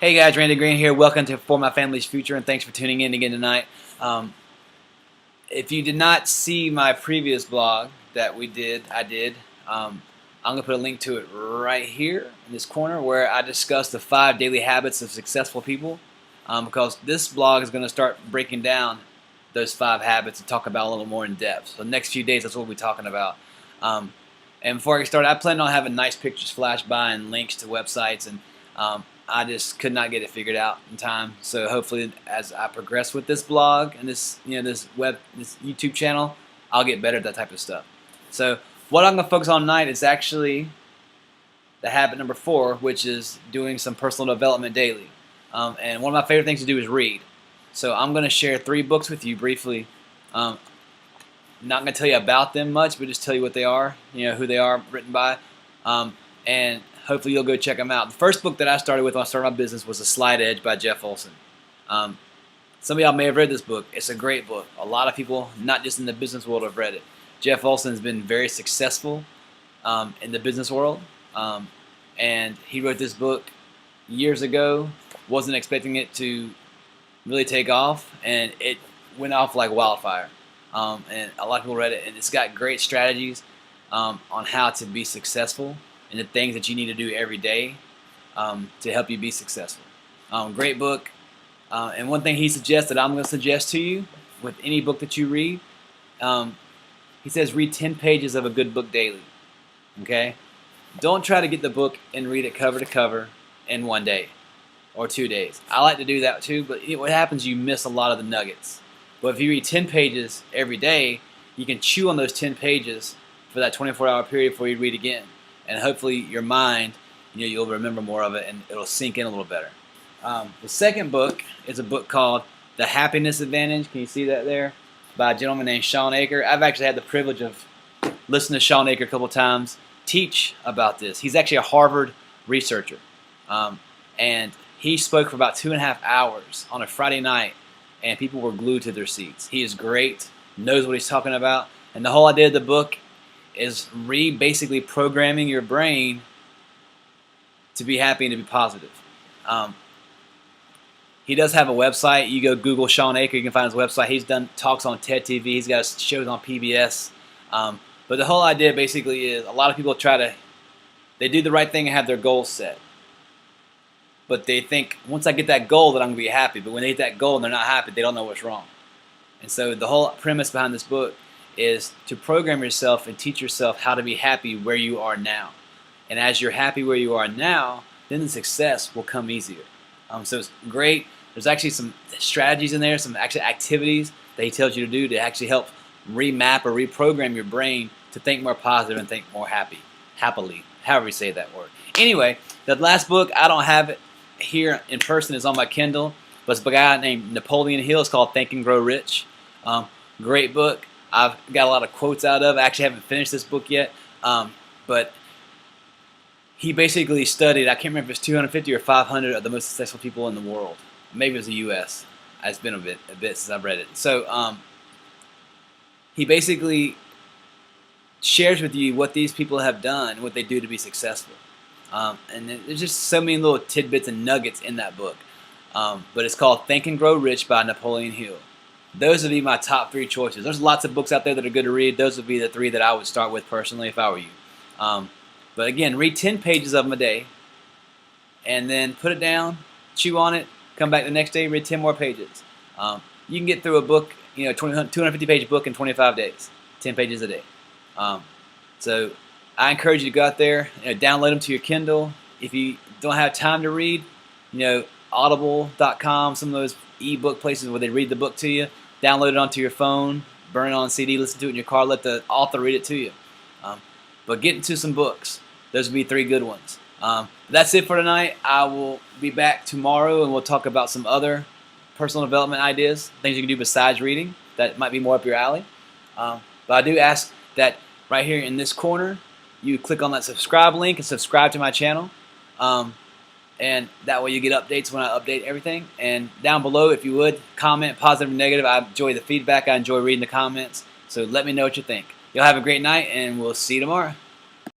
Hey guys, Randy Green here. Welcome to For My Family's Future, and thanks for tuning in again tonight. If you did not see my previous blog that I did. I'm going to put a link to it right here in this corner where I discuss the 5 daily habits of successful people, because this blog is going to start breaking down those 5 habits and talk about a little more in depth. So the next few days, that's what we'll be talking about. And before I get started, I plan on having nice pictures flash by and links to websites, and I just could not get it figured out in time. So hopefully, as I progress with this blog and this YouTube channel, I'll get better at that type of stuff. So what I'm going to focus on tonight is actually the habit number 4, which is doing some personal development daily. And one of my favorite things to do is read. So I'm going to share 3 books with you briefly. Not going to tell you about them much, but just tell you what they are, who they are, written by, and hopefully you'll go check them out. The first book that I started with when I started my business was The Slight Edge by Jeff Olson. Some of y'all may have read this book. It's a great book. A lot of people, not just in the business world, have read it. Jeff Olson has been very successful in the business world, and he wrote this book years ago. Wasn't expecting it to really take off, and it went off like wildfire. And a lot of people read it, and it's got great strategies on how to be successful and the things that you need to do every day to help you be successful. Great book. And one thing he suggests that I'm going to suggest to you with any book that you read, he says read 10 pages of a good book daily. Okay? Don't try to get the book and read it cover to cover in 1 day or 2 days. I like to do that too, but what happens, you miss a lot of the nuggets. But if you read 10 pages every day, you can chew on those 10 pages for that 24-hour period before you read again. And hopefully your mind, you'll remember more of it and it'll sink in a little better. The second book is a book called The Happiness Advantage. Can you see that there? By a gentleman named Shawn Achor. I've actually had the privilege of listening to Shawn Achor a couple of times teach about this. He's actually a Harvard researcher. And he spoke for about 2.5 hours on a Friday night, and people were glued to their seats. He is great, knows what he's talking about, and the whole idea of the book is basically programming your brain to be happy and to be positive. He does have a website. You go Google Shawn Achor, you can find his website. He's done talks on TED TV. He's got shows on PBS. But the whole idea basically is a lot of people they do the right thing and have their goals set. But they think, once I get that goal, that I'm going to be happy. But when they hit that goal and they're not happy, they don't know what's wrong. And so the whole premise behind this book is to program yourself and teach yourself how to be happy where you are now. And as you're happy where you are now, then the success will come easier. So it's great. There's actually some strategies in there, some actual activities that he tells you to do to actually help remap or reprogram your brain to think more positive and think more happily, however you say that word. Anyway, the last book, I don't have it here in person, is on my Kindle, but it's by a guy named Napoleon Hill. It's called Think and Grow Rich. Great book. I've got a lot of quotes out of it. I actually haven't finished this book yet, but he basically studied, I can't remember if it's 250 or 500 of the most successful people in the world. Maybe it was the U.S. It's been a bit since I've read it. So he basically shares with you what these people have done, what they do to be successful. And there's just so many little tidbits and nuggets in that book. But it's called Think and Grow Rich by Napoleon Hill. Those would be my top 3 choices. There's lots of books out there that are good to read. Those would be the 3 that I would start with personally if I were you. But again, read 10 pages of them a day, and then put it down, chew on it, come back the next day, read 10 more pages. You can get through a book, 250-page book in 25 days, 10 pages a day. So I encourage you to go out there, download them to your Kindle. If you don't have time to read, Audible.com, some of those e-book places where they read the book to you, download it onto your phone, burn it on CD, listen to it in your car, let the author read it to you. But get into some books. Those would be 3 good ones. That's it for tonight. I will be back tomorrow, and we'll talk about some other personal development ideas, things you can do besides reading that might be more up your alley. But I do ask that right here in this corner, you click on that subscribe link and subscribe to my channel. And that way you get updates when I update everything. And down below, if you would, comment, positive or negative. I enjoy the feedback. I enjoy reading the comments. So let me know what you think. Y'all have a great night, and we'll see you tomorrow.